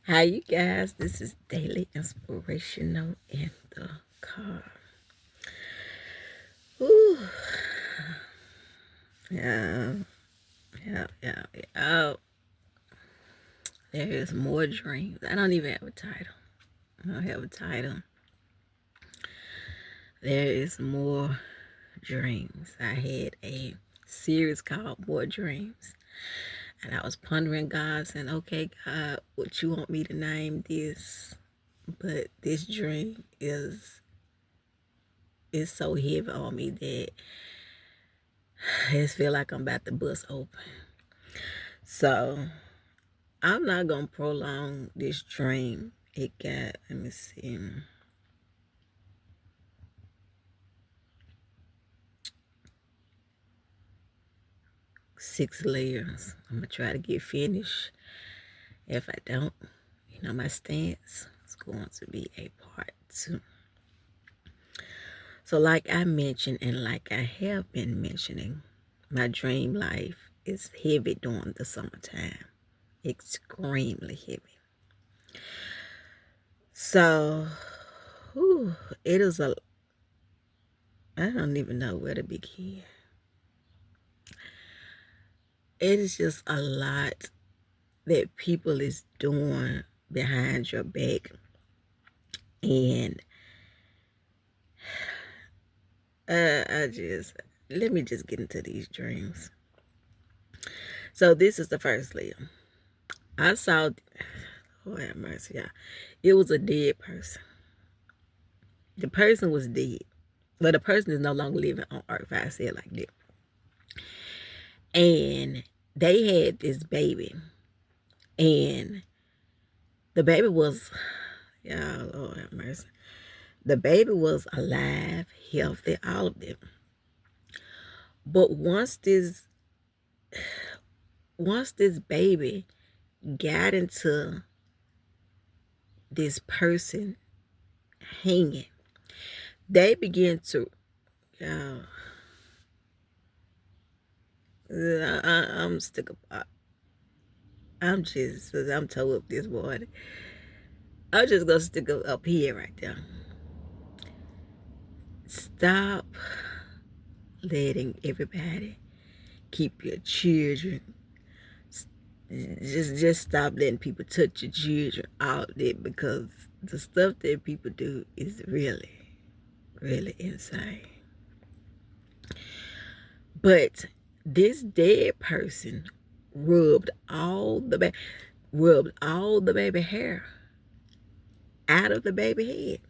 Hi, you guys. This is Daily Inspirational in the car. Ooh, yeah, yeah. There is more dreams. I don't even have a title. I don't have a title. There is more dreams. I had a series called More Dreams. And I was pondering God, saying, okay, God, what you want me to name this? But this dream is so heavy on me that I just feel like I'm about to bust open. So I'm not gonna prolong this dream. It got, let me see, 6 layers. I'm gonna try to get finished. If I don't, my stance is going to be a part 2. So like I mentioned, and like I have been mentioning, my dream life is heavy during the summertime. Extremely heavy. So, whew, it is I don't even know where to begin. It is just a lot that people is doing behind your back. And let me just get into these dreams. So this is the first layer. I saw, oh have mercy, y'all. It was a dead person. The person was dead. But the person is no longer living on earth, I say it like that. And they had this baby. And the baby was, y'all, Lord have mercy. The baby was alive, healthy, all of them. But once this baby got into this person hanging, they began to, y'all, I'm stick up. I'm toe up this morning. I'm just gonna stick up here right there. Stop letting everybody keep your children. Just stop letting people touch your children out there, because the stuff that people do is really, really insane. But this dead person rubbed all the baby hair out of the baby head.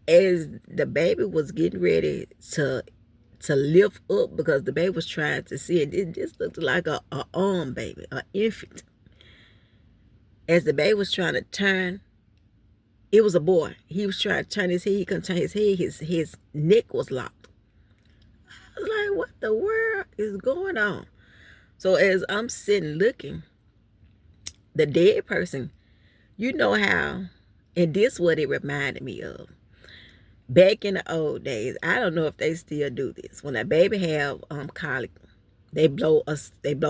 As the baby was getting ready to lift up, because the baby was trying to see it. It just looked like a arm baby, an infant. As the baby was trying to turn, it was a boy. He was trying to turn his head. He couldn't turn his head. His neck was locked. I was like, what the world is going on? So as I'm sitting looking, the dead person, you know how, and this what it reminded me of. Back in the old days, I don't know if they still do this. When a baby have colic, they blow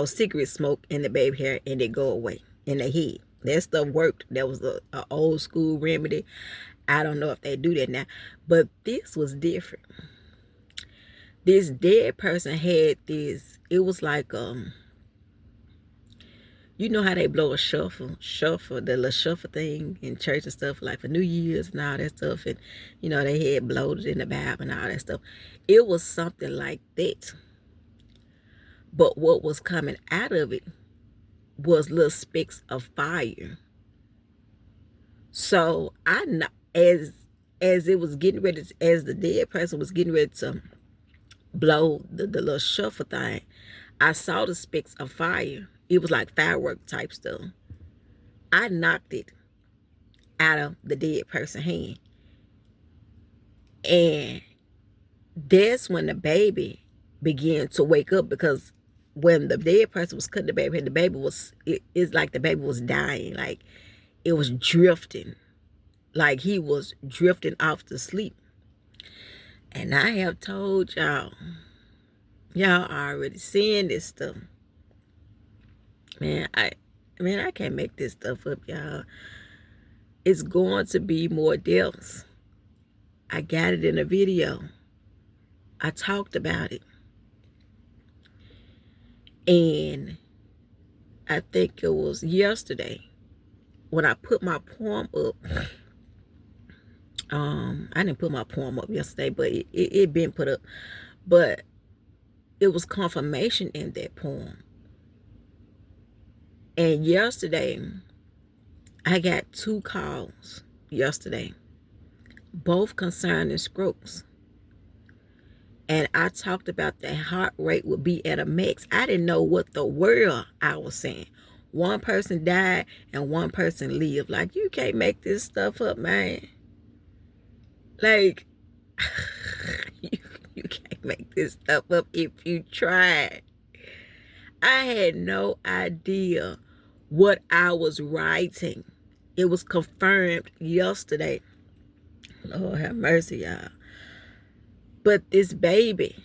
cigarette smoke in the baby hair and they go away in the head. That stuff worked. That was a old school remedy. I don't know if they do that now, but this was different. This dead person had this. It was like you know how they blow a shuffle, the little shuffle thing in church and stuff, like for New Year's and all that stuff, and they had blowed in the Bible and all that stuff. It was something like that, but what was coming out of it was little specks of fire. So I know, as it was getting ready, as the dead person was getting ready to blow the little shuffle thing, I saw the specks of fire. It was like firework type stuff. I knocked it out of the dead person's hand. And that's when the baby began to wake up, because when the dead person was cutting the baby was, it's like the baby was dying. Like it was drifting. Like he was drifting off to sleep. And I have told y'all already seeing this stuff. Man, Man, I can't make this stuff up, y'all. It's going to be more deaths. I got it in a video. I talked about it. And I think it was yesterday when I put my poem up. I didn't put my poem up yesterday, but it been put up. But it was confirmation in that poem. And yesterday, I got 2 calls yesterday, both concerning strokes. And I talked about that heart rate would be at a max. I didn't know what the world I was saying. One person died and one person lived. Like, you can't make this stuff up, man. Like, you can't make this stuff up if you try. I had no idea what I was writing. It was confirmed yesterday. Lord have mercy, y'all. But this baby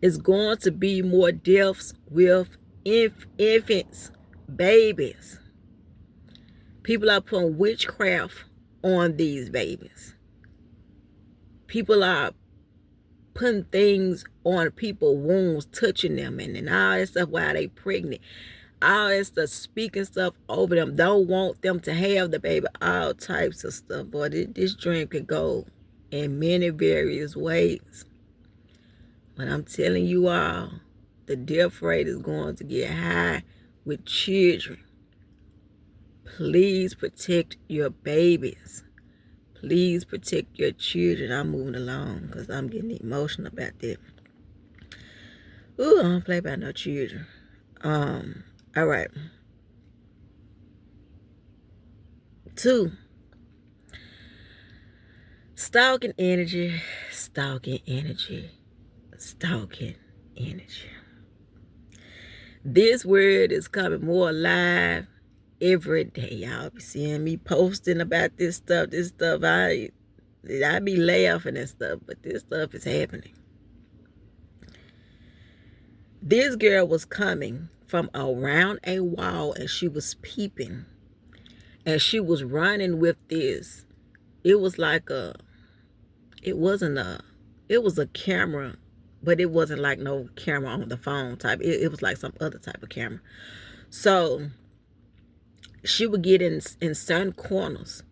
is going to be more deaths with infants, babies. People are putting witchcraft on these babies. People are putting things on people's wounds, touching them, and all that stuff while they pregnant. All that stuff, speaking stuff over them. Don't want them to have the baby. All types of stuff. Boy, this dream could go in many various ways. But I'm telling you all, the death rate is going to get high with children. Please protect your babies. Please protect your children. I'm moving along because I'm getting emotional about that. Ooh, I don't play about no children. All right. 2. Stalking energy, stalking energy, stalking energy. This word is coming more alive every day. Y'all be seeing me posting about this stuff. I be laughing and stuff, but this stuff is happening. This girl was coming from around a wall and she was peeping. And she was running with this. It was like it was a camera, but it wasn't like no camera on the phone type. It was like some other type of camera. So she would get in certain corners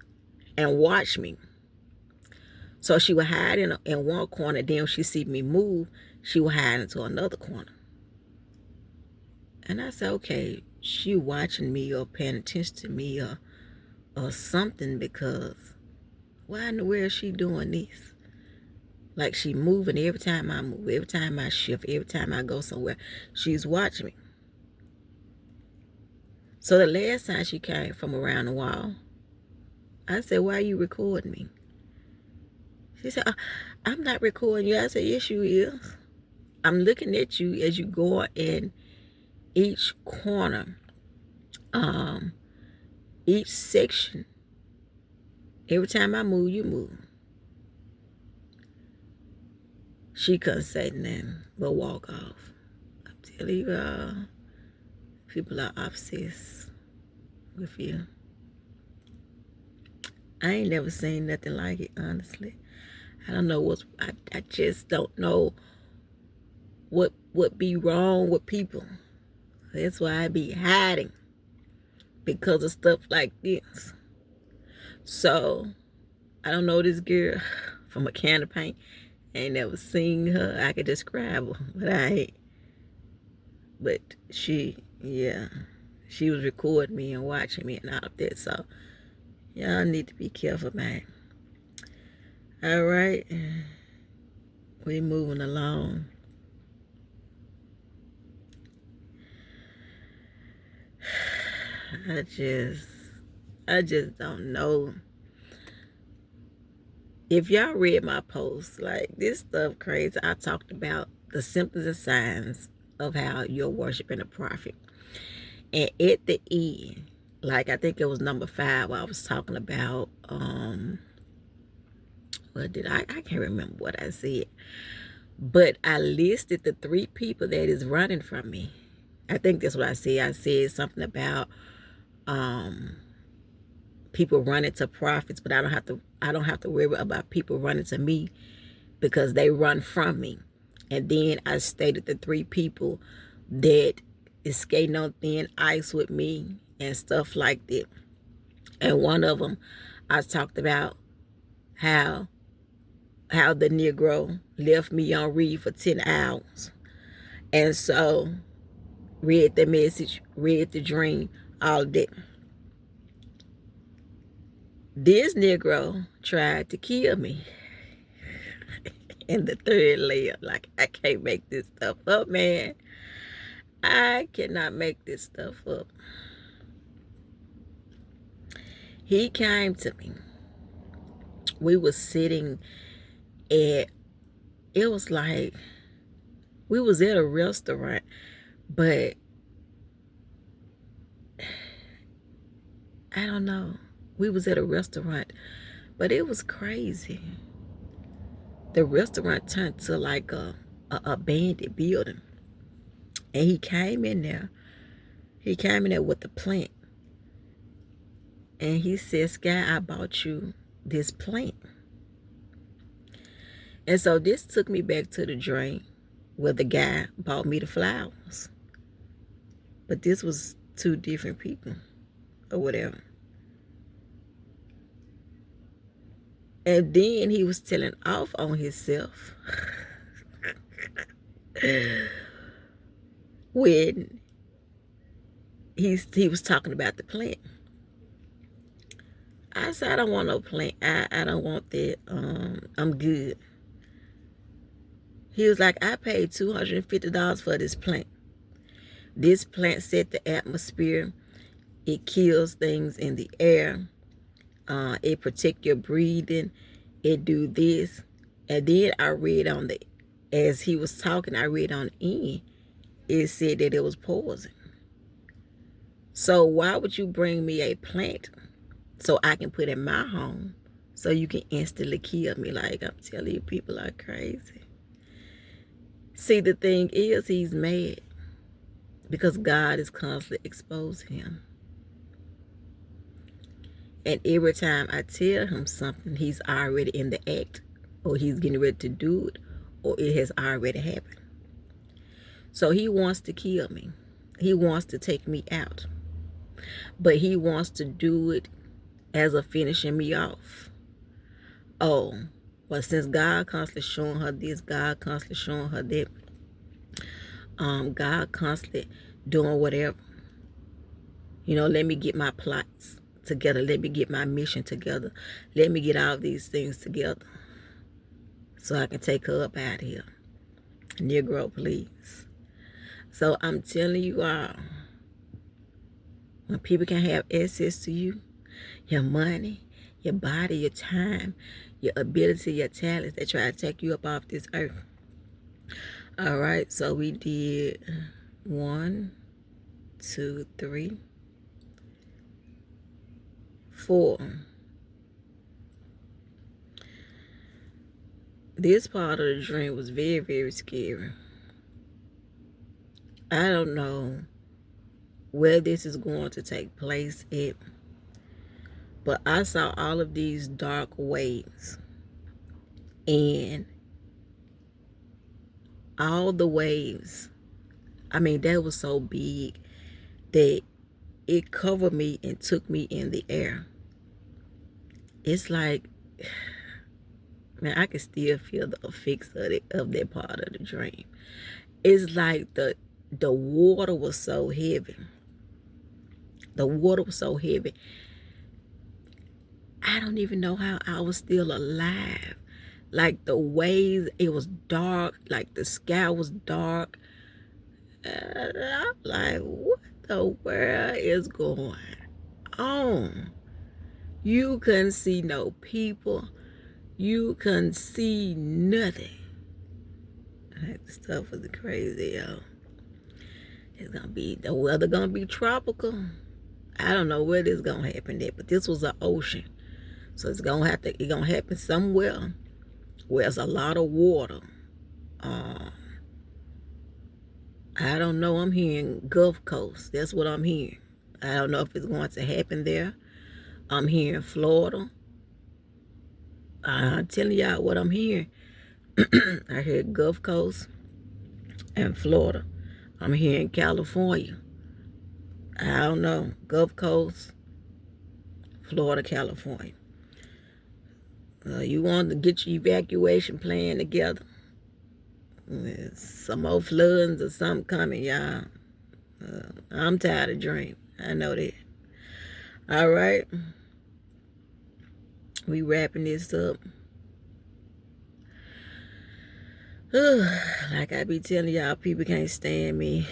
and watch me. So she would hide in one corner. Then when she see me move, she would hide into another corner. And I said, okay, she watching me or paying attention to me or something, because why in the world is she doing this? Like, she moving every time I move, every time I shift, every time I go somewhere, she's watching me. So the last time she came from around the wall, I said, why are you recording me? She said, I'm not recording you. I said, yes, you is. I'm looking at you as you go in each corner, each section. Every time I move, you move. She couldn't say nothing but walk off. I'm telling you, people are obsessed with you. I ain't never seen nothing like it, honestly. I don't know I just don't know what be wrong with people. That's why I be hiding, because of stuff like this. So I don't know this girl from a can of paint. I ain't never seen her. I could describe her, but I ain't. But she was recording me and watching me and all of that. So y'all need to be careful, man. All right, we moving along. I just don't know. If y'all read my post, like, this stuff crazy. I talked about the symptoms and signs of how you're worshiping a prophet. And at the end, like, I think it was number 5 where I was talking about, what did I can't remember what I said. But I listed the 3 people that is running from me. I think that's what I said. I said something about people running to prophets, but I don't have to worry about people running to me because they run from me. And then I stated the 3 people that is skating on thin ice with me and stuff like that. And one of them, I talked about how the Negro left me on read for 10 hours. And so read the message, read the dream, all of that. This Negro tried to kill me in the 3rd layer. Like, I can't make this stuff up, man. I cannot make this stuff up. He came to me. We were sitting at, it was like, we was at a restaurant, but I don't know. We was at a restaurant, but it was crazy. The restaurant turned to like a abandoned building. And he came in there. He came in there with the plant. And he said, Sky, I bought you this plant. And so this took me back to the dream where the guy bought me the flowers. But this was 2 different people or whatever. And then he was telling off on himself when he was talking about the plant. I said, I don't want no plant. I don't want that. I'm good. He was like, I paid $250 for this plant. This plant set the atmosphere. It kills things in the air. It protect your breathing. It do this. And then I read on the, as he was talking, I read on the end, it said that it was poison. So why would you bring me a plant so I can put in my home so you can instantly kill me? Like, I'm telling you, people are crazy. See, the thing is, he's mad because God is constantly exposing him. And every time I tell him something, he's already in the act, or he's getting ready to do it, or it has already happened. So he wants to kill me. He wants to take me out. But he wants to do it as a finishing me off. Oh, well, since God constantly showing her this, God constantly showing her that, God constantly doing whatever. You know, let me get my plots together. Let me get my mission together. Let me get all these things together so I can take her up out of here. Negro, please. So I'm telling you all, when people can have access to you, your money, your body, your time, your ability, your talents, they try to take you up off this earth. All right, so we did 1, 2, 3, 4. This part of the dream was very, very scary. I don't know where this is going to take place at, but I saw all of these dark waves, and all the waves, I mean, that was so big that it covered me and took me in the air. It's like, man, I can still feel the effects of that part of the dream. It's like the water was so heavy. The water was so heavy. I don't even know how I was still alive. Like the waves, it was dark. Like the sky was dark. I'm like, what the world is going on? You couldn't see no people. You couldn't see nothing. That stuff was crazy, yo. It's gonna be, the weather gonna be tropical. I don't know where this gonna happen at, but this was an ocean. So it's gonna happen somewhere where there's a lot of water. I don't know. I'm hearing Gulf Coast. That's what I'm hearing. I don't know if it's going to happen there. I'm hearing Florida. I'm telling y'all what I'm hearing. I heard Gulf Coast and Florida. I'm hearing California. I don't know. Gulf Coast, Florida, California. You want to get your evacuation plan together. There's some more floods or something coming, y'all. I'm tired of dreaming. I know that. All right. We wrapping this up. Like I be telling y'all, people can't stand me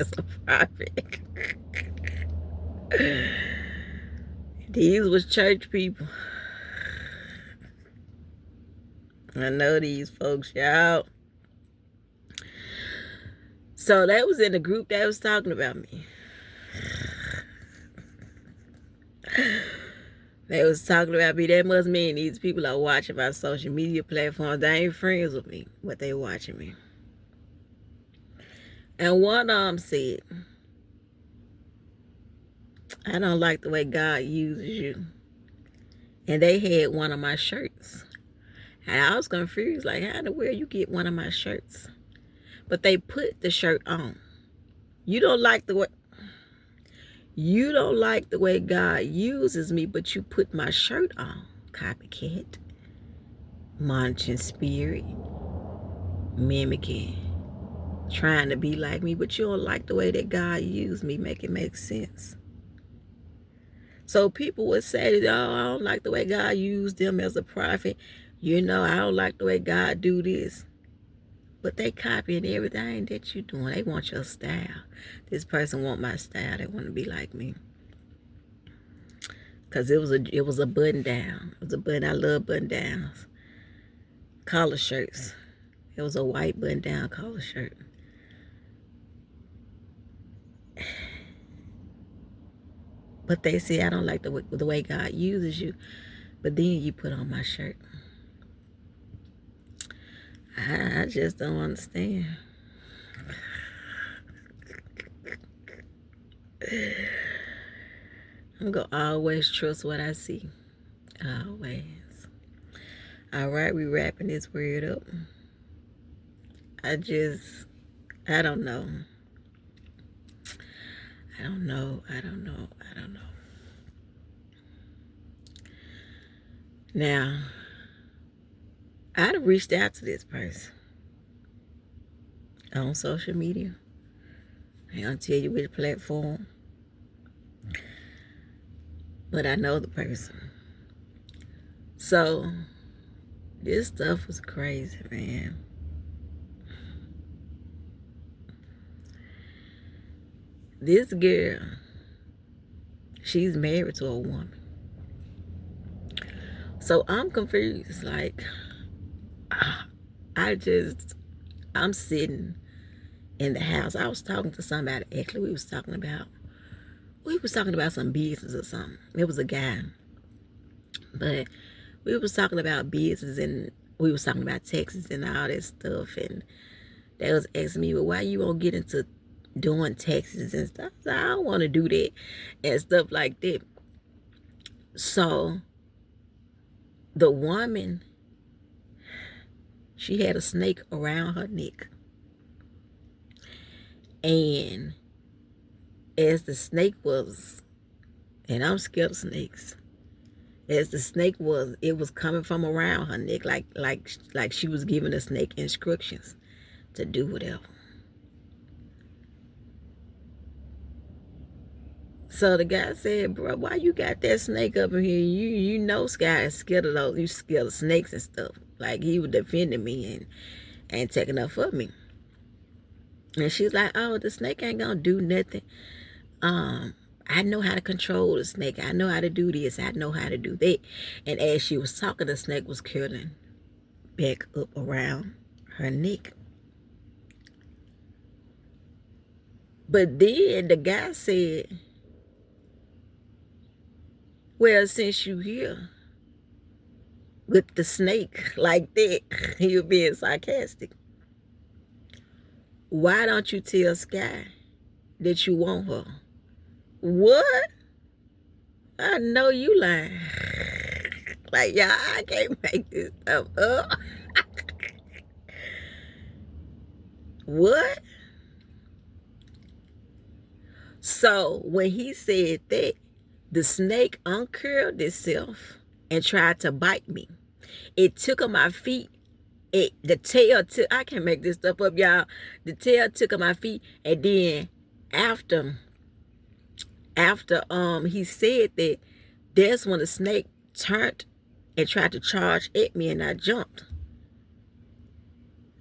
as a prophet. These was church people. I know these folks, y'all. So that was in the group that was talking about me. They was talking about me. That must mean these people are watching my social media platforms. They ain't friends with me, but they watching me. And one of them said, I don't like the way God uses you. And they had one of my shirts. And I was confused, like, how in the world you get one of my shirts? But they put the shirt on. You don't like the way God uses me, but you put my shirt on. Copycat. Monitoring spirit. Mimicking. Trying to be like me, but you don't like the way that God used me. Make it make sense. So people would say, oh, I don't like the way God used them as a prophet. I don't like the way God do this. But they copying everything that you doing. They want your style. This person want my style. They want to be like me. Cause it was a button down. It was a button. I love button downs. Collar shirts. It was a white button down collar shirt. But they say I don't like the way God uses you. But then you put on my shirt. I just don't understand. I'm going to always trust what I see. Always. All right, we wrapping this word up. I don't know. I don't know. Now, I'd have reached out to this person on social media. I ain't gonna tell you which platform, but I know the person. So, this stuff was crazy, man. This girl, she's married to a woman. So I'm confused. Like, I'm sitting in the house. I was talking to somebody. Actually, we was talking about some business or something. It was a guy. But we was talking about business, and we was talking about taxes and all that stuff. And they was asking me, well, why you won't get into doing taxes and stuff? So I don't want to do that and stuff like that. So the woman, she had a snake around her neck. And as the snake was, and I'm scared of snakes, as the snake was, it was coming from around her neck, like she was giving the snake instructions to do whatever. So the guy said, bro, why you got that snake up in here? You know Sky is scared of those. You scared of snakes and stuff. Like, he was defending me and taking up for me. And she's like, oh, the snake ain't gonna do nothing. I know how to control the snake. I know how to do this. I know how to do that. And as she was talking, the snake was curling back up around her neck. But then the guy said, well, since you here with the snake like that, he was being sarcastic. Why don't you tell Sky that you want her? What? I know you lying. Like, y'all, I can't make this stuff up. What? So when he said that, the snake uncurled itself and tried to bite me. It took on my feet. The tail took, I can't make this stuff up, y'all. The tail took on my feet, and then after he said that, that's when the snake turned and tried to charge at me, and I jumped.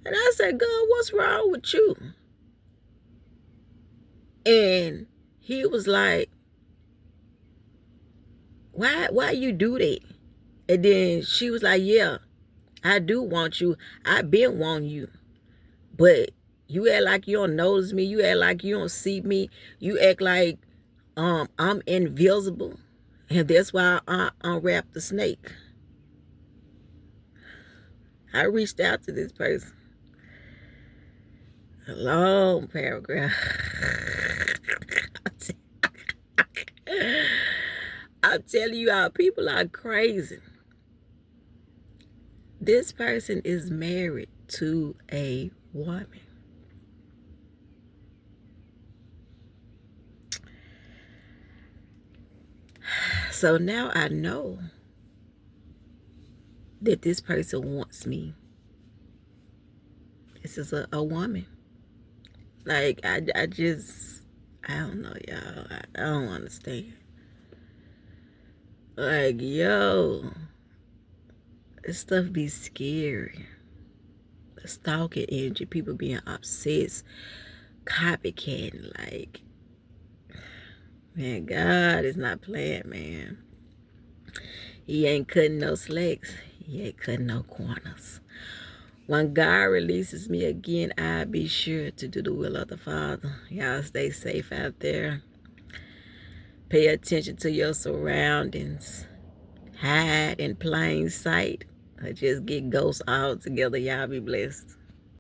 And I said, God, what's wrong with you? And he was like, why you do that? And then she was like, yeah, I do want you. I been wanting you. But you act like you don't notice me. You act like you don't see me. You act like I'm invisible. And that's why I unwrapped the snake. I reached out to this person. A long paragraph. I'm telling you, our people are crazy. This person is married to a woman. So now I know that this person wants me. This is a woman. Like, I don't know, y'all. I don't understand. Like, yo, this stuff be scary. The stalking energy, people being obsessed, copycatting. Like, man, God is not playing, man. He ain't cutting no slacks. He ain't cutting no corners. When God releases me again, I'll be sure to do the will of the Father. Y'all stay safe out there. Pay attention to your surroundings. Hide in plain sight. Or just get ghosts all together. Y'all be blessed.